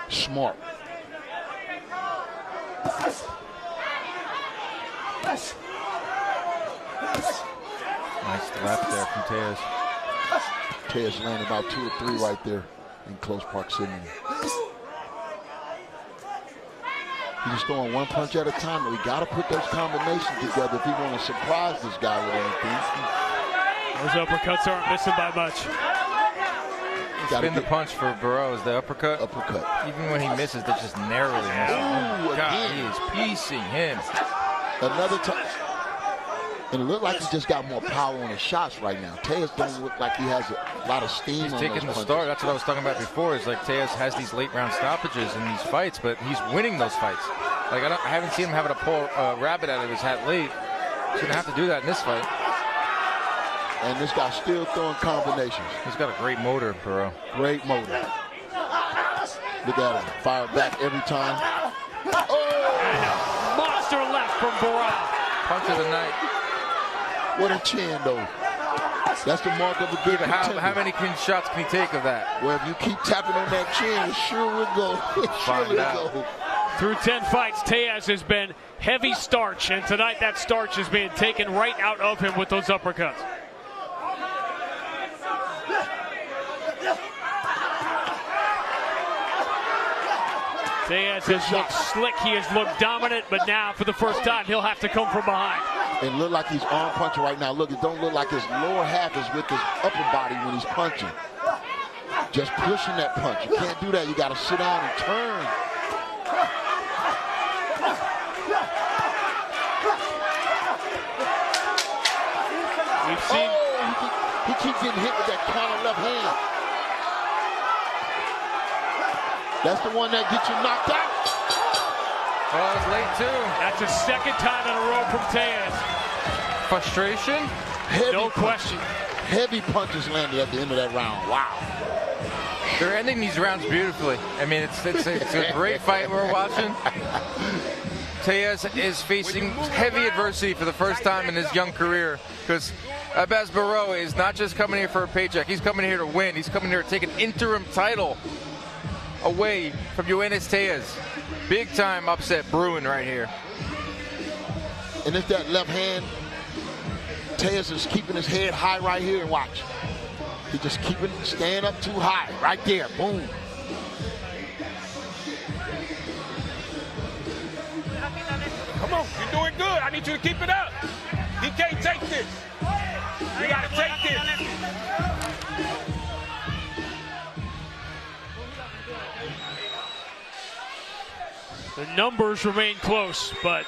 [SPEAKER 5] smart.
[SPEAKER 4] Nice left there from Tellez.
[SPEAKER 5] Tellez landed about 2 or 3 right there in close proximity. He's just throwing one punch at a time, but we got to put those combinations together if we want to surprise this guy with anything.
[SPEAKER 3] Those uppercuts aren't missing by much.
[SPEAKER 4] Spin the punch for Baraou is the uppercut.
[SPEAKER 5] Uppercut.
[SPEAKER 4] Even when he misses, they're just narrowly missing.
[SPEAKER 5] Ooh,
[SPEAKER 4] God, he is piecing him.
[SPEAKER 5] Another time. And it looked like he just got more power on his shots right now. Tellez doesn't look like he has a lot of steam
[SPEAKER 4] he's
[SPEAKER 5] on
[SPEAKER 4] taking the start. That's what I was talking about before. Is like Tellez has these late round stoppages in these fights, but he's winning those fights. Like I haven't seen him having to pull a rabbit out of his hat late. He's gonna have to do that in this fight.
[SPEAKER 5] And this guy's still throwing combinations.
[SPEAKER 4] He's got a great motor, Baraou.
[SPEAKER 5] Great motor. Look at him. Fire back every time. Oh!
[SPEAKER 3] Monster left from Baraou.
[SPEAKER 4] Punch of the night.
[SPEAKER 5] What a chin, though. That's the mark of a good contender.
[SPEAKER 4] How many shots can he take of that?
[SPEAKER 5] Well, if you keep tapping on that chin, it sure will go.
[SPEAKER 4] Find out.
[SPEAKER 5] Go.
[SPEAKER 3] Through 10 fights, Tellez has been heavy starch, and tonight that starch is being taken right out of him with those uppercuts. Tellez has looked slick, he has looked dominant, but now for the first time he'll have to come from behind.
[SPEAKER 5] It look like he's arm punching right now. Look, it don't look like his lower half is with his upper body when he's punching. Just pushing that punch. You can't do that. You got to sit down and turn.
[SPEAKER 3] We've seen.
[SPEAKER 5] Oh, he keeps getting hit with that counter left hand. That's the one that gets you knocked out.
[SPEAKER 4] Oh, it was late too.
[SPEAKER 3] That's the second time in a row from Tellez.
[SPEAKER 4] Frustration?
[SPEAKER 3] No question.
[SPEAKER 5] Heavy punches landed at the end of that round. Wow.
[SPEAKER 4] They're ending these rounds beautifully. I mean, it's a great fight we're watching. Tellez is facing heavy adversity for the first time in his young career because Abass Baraou is not just coming here for a paycheck. He's coming here to win. He's coming here to take an interim title away from Yoenis Tellez. Big time upset brewing right here.
[SPEAKER 5] And if that left hand Tellez is keeping his head high right here, and watch. He just staying up too high, right there, boom.
[SPEAKER 6] Come on, you're doing good. I need you to keep it up. He can't take this. You gotta take this.
[SPEAKER 3] The numbers remain close, but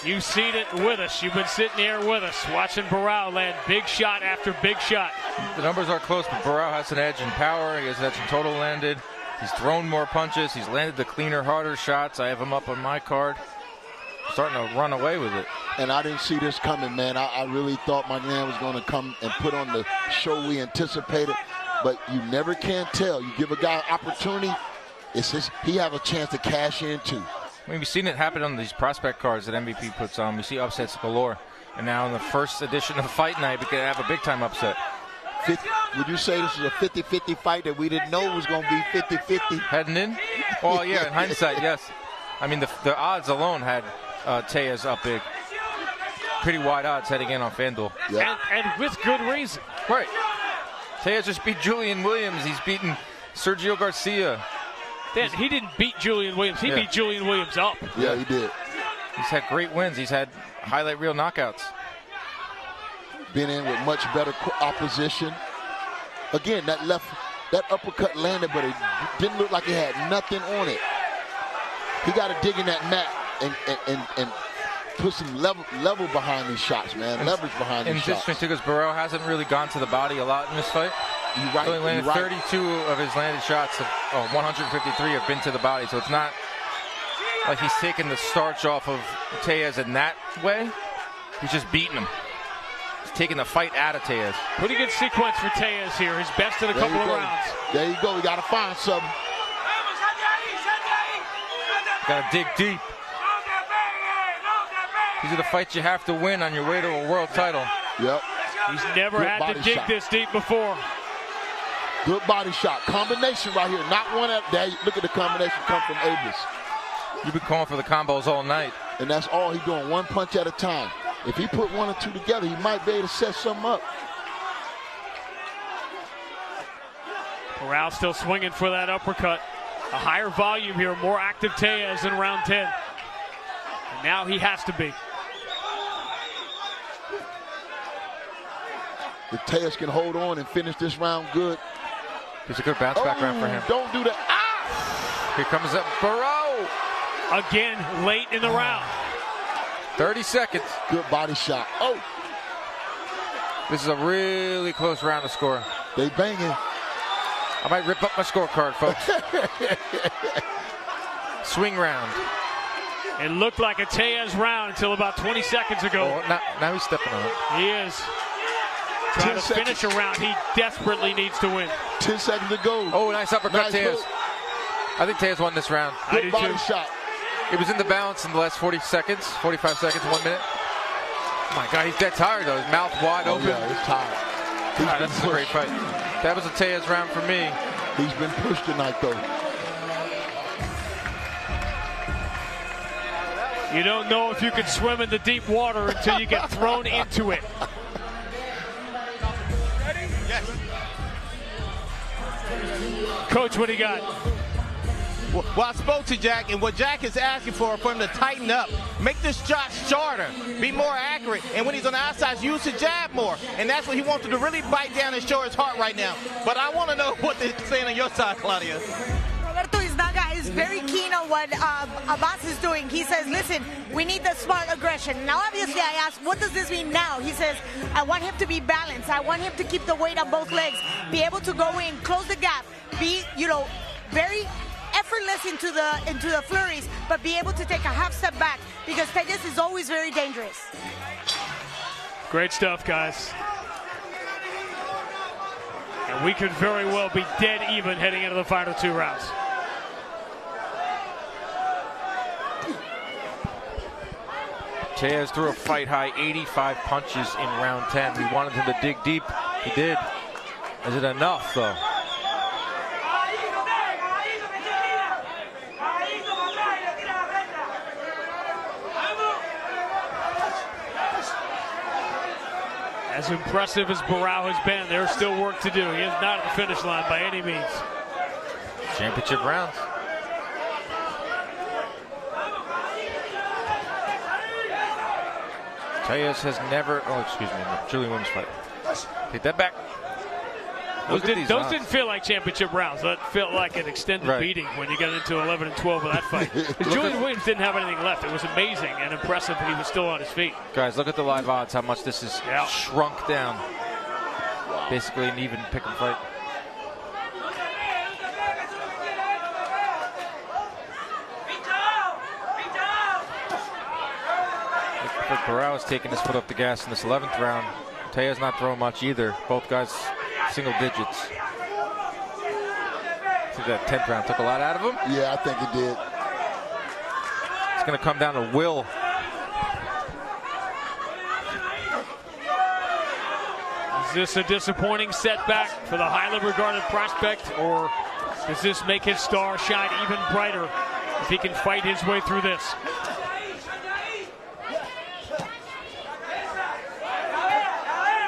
[SPEAKER 3] you've seen it with us. You've been sitting here with us, watching Baraou land big shot after big shot.
[SPEAKER 4] The numbers are close, but Baraou has an edge in power. He has an edge in total landed. He's thrown more punches. He's landed the cleaner, harder shots. I have him up on my card. Starting to run away with it.
[SPEAKER 5] And I didn't see this coming, man. I really thought my man was going to come and put on the show we anticipated. But you never can tell. You give a guy an opportunity, it's just, he have a chance to cash in too.
[SPEAKER 4] I mean, we've seen it happen on these prospect cards that MVP puts on. We see upsets galore. And now in the first edition of Fight Night, we could have a big-time upset.
[SPEAKER 5] Would you say this is a 50-50 fight that we didn't know was going to be 50-50?
[SPEAKER 4] Heading in? Oh, yeah, in hindsight, yes. I mean, the odds alone had Tellez up big. Pretty wide odds heading in on FanDuel.
[SPEAKER 5] Yep.
[SPEAKER 3] And with good reason.
[SPEAKER 4] Right. Tellez just beat Julian Williams. He's beaten Sergio Garcia.
[SPEAKER 3] Dan, he didn't beat Julian Williams. He beat Julian Williams up.
[SPEAKER 5] Yeah, he did.
[SPEAKER 4] He's had great wins. He's had highlight reel knockouts.
[SPEAKER 5] Been in with much better opposition. Again, that uppercut landed, but it didn't look like it had nothing on it. He got to dig in that mat and put some level behind these shots, man. Leverage behind these shots.
[SPEAKER 4] And just because Baraou hasn't really gone to the body a lot in this fight.
[SPEAKER 5] You're right.
[SPEAKER 4] He only landed 32 of his landed shots. 153 have been to the body. So it's not like he's taking the starch off of Tellez in that way. He's just beating him. He's taking the fight out of Tellez.
[SPEAKER 3] Pretty good sequence for Tellez here. His best in a couple of rounds.
[SPEAKER 5] There you go. We got to find something.
[SPEAKER 4] Got to dig deep. These are the fights you have to win on your way to a world title.
[SPEAKER 5] Yep.
[SPEAKER 3] He's never had to dig this deep before.
[SPEAKER 5] Good body shot. Combination right here. Not one at that. Look at the combination come from Abass.
[SPEAKER 4] You've been calling for the combos all night.
[SPEAKER 5] And that's all he's doing, one punch at a time. If he put one or two together, he might be able to set something up.
[SPEAKER 3] Baraou still swinging for that uppercut. A higher volume here, more active Tellez in round 10. And now he has to be.
[SPEAKER 5] If Tellez can hold on and finish this round good.
[SPEAKER 4] It's a good bounce back round for him.
[SPEAKER 5] Don't do that. Ah!
[SPEAKER 4] Here comes up Baraou.
[SPEAKER 3] Again, late in the round.
[SPEAKER 4] 30 seconds.
[SPEAKER 5] Good body shot. Oh!
[SPEAKER 4] This is a really close round to score.
[SPEAKER 5] They banging.
[SPEAKER 4] I might rip up my scorecard, folks. Swing round.
[SPEAKER 3] It looked like a Tellez round until about 20 seconds ago.
[SPEAKER 4] Oh, now he's stepping on it.
[SPEAKER 3] He is. Trying to finish a round he desperately needs to win.
[SPEAKER 5] 10 seconds to go.
[SPEAKER 4] Oh, nice uppercut,
[SPEAKER 5] Nice
[SPEAKER 4] Tellez.
[SPEAKER 5] hook.
[SPEAKER 4] I think Tellez won this round.
[SPEAKER 5] Good body shot.
[SPEAKER 4] It was in the balance in the last 40 seconds, 45 seconds, 1 minute. Oh my God, he's dead tired though. His mouth wide open.
[SPEAKER 5] Yeah, he's tired.
[SPEAKER 4] God, this is a great fight. That was a Tellez round for me.
[SPEAKER 5] He's been pushed tonight though.
[SPEAKER 3] You don't know if you can swim in the deep water until you get thrown into it.
[SPEAKER 7] Yes.
[SPEAKER 3] Coach, what do you got?
[SPEAKER 7] Well, I spoke to Jack, and what Jack is asking for him to tighten up, make this shot shorter, be more accurate, and when he's on the outside, use the jab more. And that's what he wants to really bite down and show his heart right now. But I want to know what they're saying on your side, Claudia.
[SPEAKER 8] Roberto Isnaga is very keen on what Abass is doing. He says, listen, we need the smart aggression. Now, obviously, I asked, what does this mean now? He says, I want him to be balanced. I want him to keep the weight on both legs, be able to go in, close the gap, be, very effortless into the flurries, but be able to take a half step back because Tellez is always very dangerous.
[SPEAKER 3] Great stuff, guys. And we could very well be dead even heading into the final 2 rounds.
[SPEAKER 4] Tellez threw a fight high 85 punches in round 10. We wanted him to dig deep. He did. Is it enough, though?
[SPEAKER 3] As impressive as Baraou has been, there's still work to do. He is not at the finish line by any means.
[SPEAKER 4] Championship rounds. Tellez has never, Julian Williams fight. Take that back.
[SPEAKER 3] Those didn't feel like championship rounds. That felt like an extended beating when you got into 11 and 12 of that fight. Julian Williams didn't have anything left. It was amazing and impressive that he was still on his feet.
[SPEAKER 4] Guys, look at the live odds, how much this is shrunk down. Basically an even pick and fight. Baraou is taking his foot up the gas in this 11th round. Tellez not throwing much either. Both guys single digits. I think that 10th round took a lot out of him.
[SPEAKER 5] Yeah, I think it did.
[SPEAKER 4] It's going to come down to will.
[SPEAKER 3] Is this a disappointing setback for the highly regarded prospect, or does this make his star shine even brighter if he can fight his way through this?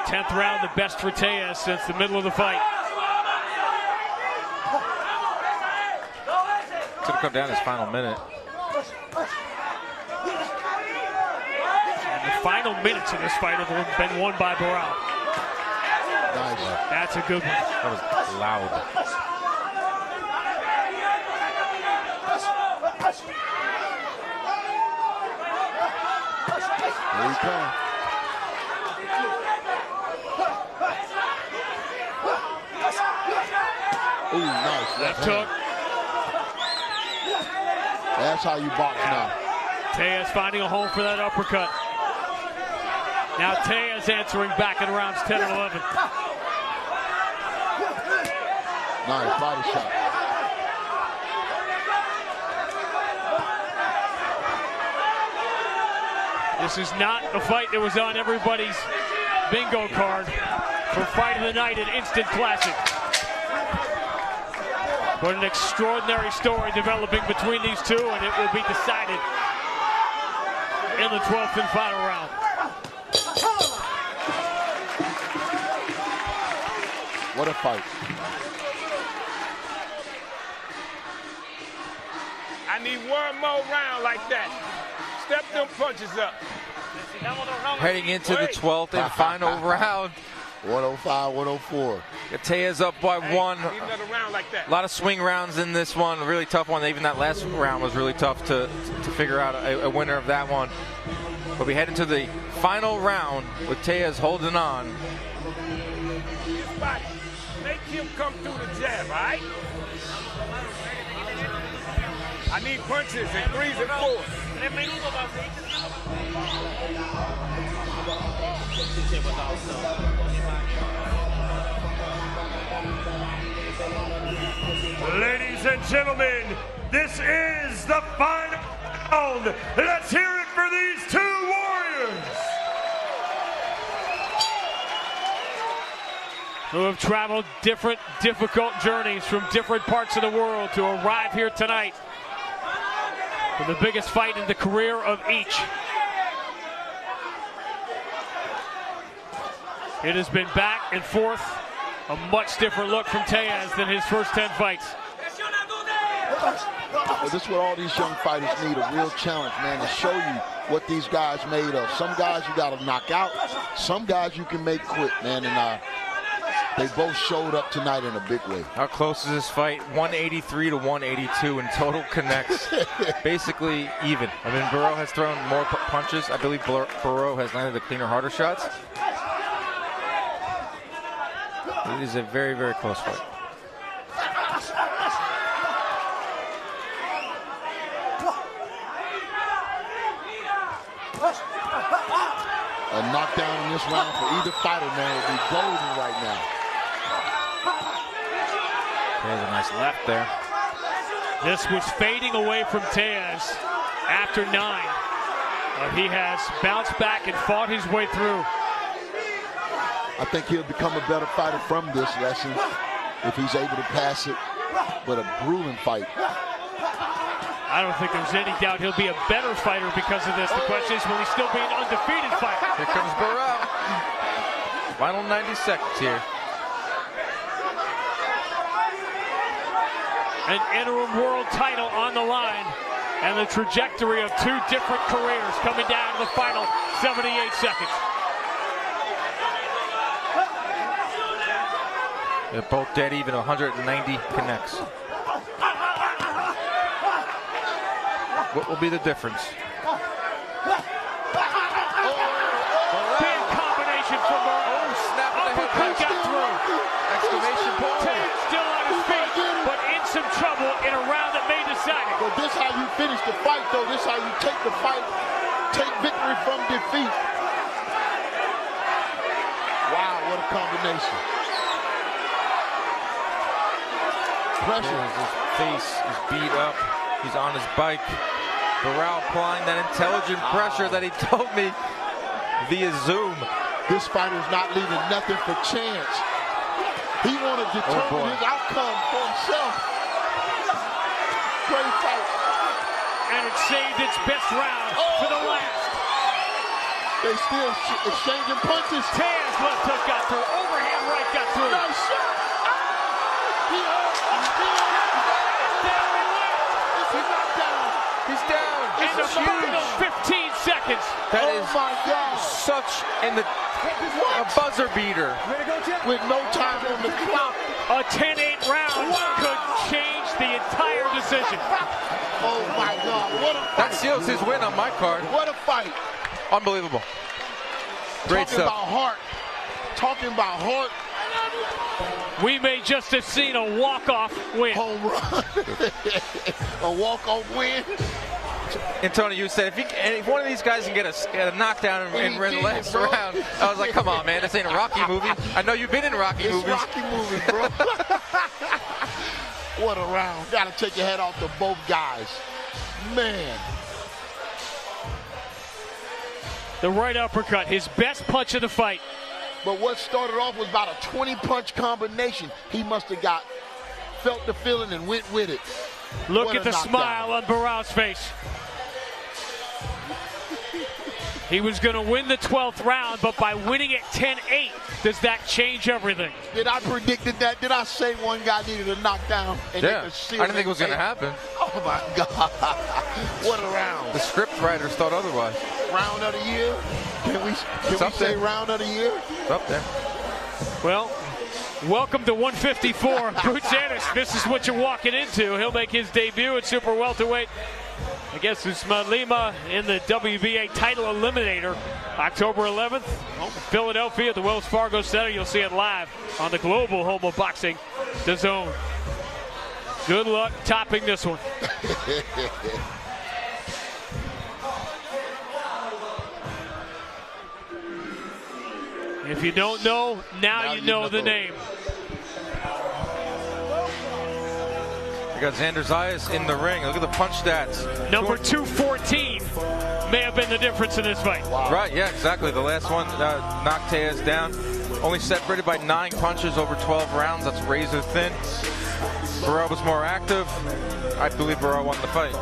[SPEAKER 3] Tenth round, the best for Tellez since the middle of the fight.
[SPEAKER 4] It's going to come down his final minute.
[SPEAKER 3] And the final minutes of this fight have been won by Baraou.
[SPEAKER 5] Nice.
[SPEAKER 3] That's a good one.
[SPEAKER 4] That was loud.
[SPEAKER 5] There he comes. Ooh, nice.
[SPEAKER 3] Left hook.
[SPEAKER 5] That's how you box now.
[SPEAKER 3] Tellez finding a home for that uppercut. Now Tellez answering back in rounds 10 and 11.
[SPEAKER 5] Nice body shot.
[SPEAKER 3] This is not a fight that was on everybody's bingo card for Fight of the Night, an instant classic. But an extraordinary story developing between these two, and it will be decided in the 12th and final round.
[SPEAKER 5] What a fight.
[SPEAKER 6] I need one more round like that. Step them punches up.
[SPEAKER 4] Heading into the 12th and final round.
[SPEAKER 5] 105, 104.
[SPEAKER 4] Tellez up by one.
[SPEAKER 6] Need another round like that.
[SPEAKER 4] A lot of swing rounds in this one. A really tough one. Even that last round was really tough to figure out a winner of that one. But we head into the final round with Tellez holding on.
[SPEAKER 6] Make him come through the jab, all right? I need punches and 3s and 4s.
[SPEAKER 1] Ladies and gentlemen, this is the final round. Let's hear it for these two warriors
[SPEAKER 3] who have traveled different, difficult journeys from different parts of the world to arrive here tonight for the biggest fight in the career of each. It has been back and forth, a much different look from Tellez than his first 10 fights.
[SPEAKER 5] Well, this is what all these young fighters need, a real challenge, man, to show you what these guys made of. Some guys you got to knock out, some guys you can make quit, man, and they both showed up tonight in a big way.
[SPEAKER 4] How close is this fight? 183 to 182 in total connects. Basically even. I mean, Baraou has thrown more punches. I believe Baraou has landed the cleaner, harder shots. It is a very, very close fight.
[SPEAKER 5] A knockdown in this round for either fighter, man, would be golden right now.
[SPEAKER 4] There's a nice left there.
[SPEAKER 3] This was fading away from Tellez after 9. He has bounced back and fought his way through.
[SPEAKER 5] I think he'll become a better fighter from this lesson if he's able to pass it, but a grueling fight.
[SPEAKER 3] I don't think there's any doubt he'll be a better fighter because of this. The question is, will he still be an undefeated fighter?
[SPEAKER 4] Here comes Baraou. Final 90 seconds here.
[SPEAKER 3] An interim world title on the line, and the trajectory of two different careers coming down to the final 78 seconds.
[SPEAKER 4] They're both dead even, 190 connects. What will be the difference?
[SPEAKER 3] Big combination from Baraou.
[SPEAKER 4] Oh, snap of the
[SPEAKER 3] Uppercut
[SPEAKER 4] head.
[SPEAKER 3] got through.
[SPEAKER 4] Exclamation point.
[SPEAKER 3] Tellez still on his feet, but in some trouble in a round that may decide it.
[SPEAKER 5] But this how you finish the fight, though. This how you take the fight, take victory from defeat. Wow, what a combination. Pressure.
[SPEAKER 4] His face is beat up. He's on his bike. Baraou applying that intelligent pressure that he told me via Zoom.
[SPEAKER 5] This fighter's not leaving nothing for chance. He wanted to determine his outcome for himself. Great fight.
[SPEAKER 3] And it saved its best round for the last.
[SPEAKER 5] They still exchanging punches.
[SPEAKER 3] Tellez left hook got through. Overhand right got through.
[SPEAKER 5] Nice shot. He hurt.
[SPEAKER 4] He's down.
[SPEAKER 3] In the final 15 seconds.
[SPEAKER 4] That
[SPEAKER 5] Oh
[SPEAKER 4] is
[SPEAKER 5] my God.
[SPEAKER 4] such a buzzer beater.
[SPEAKER 5] With no time on the clock.
[SPEAKER 3] A 10-8 round could change the entire decision.
[SPEAKER 5] Oh my God, what a fight.
[SPEAKER 4] That seals his win on my card.
[SPEAKER 5] What a fight.
[SPEAKER 4] Unbelievable. Great
[SPEAKER 5] Talking
[SPEAKER 4] stuff.
[SPEAKER 5] about heart. Talking about heart.
[SPEAKER 3] We may just have seen a walk-off win.
[SPEAKER 5] Home run. A walk-off win.
[SPEAKER 4] And Tony, you said if one of these guys can get a knockdown and win the last round, I was like, come on, man, this ain't a Rocky movie. I know you've been in Rocky
[SPEAKER 5] It's
[SPEAKER 4] movies.
[SPEAKER 5] Rocky movies, bro. What a round. Got to take your head off to both guys. Man.
[SPEAKER 3] The right uppercut, his best punch of the fight.
[SPEAKER 5] But what started off was about a 20-punch combination. He must have felt the feeling and went with it.
[SPEAKER 3] Look
[SPEAKER 5] What
[SPEAKER 3] at
[SPEAKER 5] a
[SPEAKER 3] the
[SPEAKER 5] knockdown.
[SPEAKER 3] smile on Barou's face. He was going to win the 12th round, but by winning at 10-8, does that change everything?
[SPEAKER 5] Did I predict that? Did I say one guy needed a knockdown? And
[SPEAKER 4] Yeah, I didn't think it was going to happen.
[SPEAKER 5] Oh, my God. What a round.
[SPEAKER 4] The script writers thought otherwise.
[SPEAKER 5] Round of the year? Can we say round of the year?
[SPEAKER 4] It's up there.
[SPEAKER 3] Well, welcome to 154. Yoenis, this is what you're walking into. He'll make his debut at super welterweight against Usman Lima in the WBA title eliminator. October 11th, Philadelphia at the Wells Fargo Center. You'll see it live on the global home of boxing, DAZN. Good luck topping this one. If you don't know, now you know the name.
[SPEAKER 4] You got Xander Zayas in the ring. Look at the punch stats.
[SPEAKER 3] Number 214 may have been the difference in this fight.
[SPEAKER 5] Wow.
[SPEAKER 4] Right, yeah, exactly. The last one knocked Tellez down. Only separated by 9 punches over 12 rounds. That's razor thin. Baraou was more active. I believe Baraou won the fight.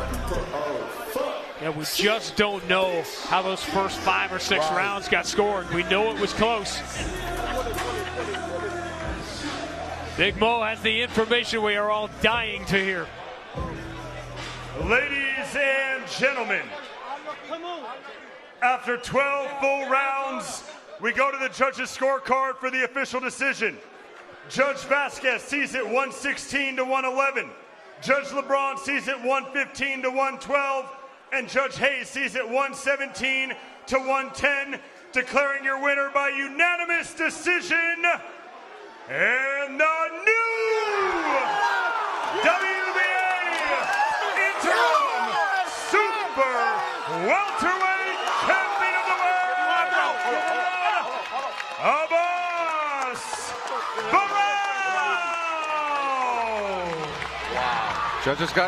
[SPEAKER 3] Yeah, we just don't know how those first 5 or 6 rounds got scored. We know it was close. Big Mo has the information we are all dying to hear.
[SPEAKER 1] Ladies and gentlemen, after 12 full rounds, we go to the judges' scorecard for the official decision. Judge Vasquez sees it 116 to 111. Judge LeBron sees it 115 to 112. And Judge Hayes sees it 117 to 110, declaring your winner by unanimous decision. And the new WBA interim super welterweight champion of the world, Abass Baraou.
[SPEAKER 4] Judges got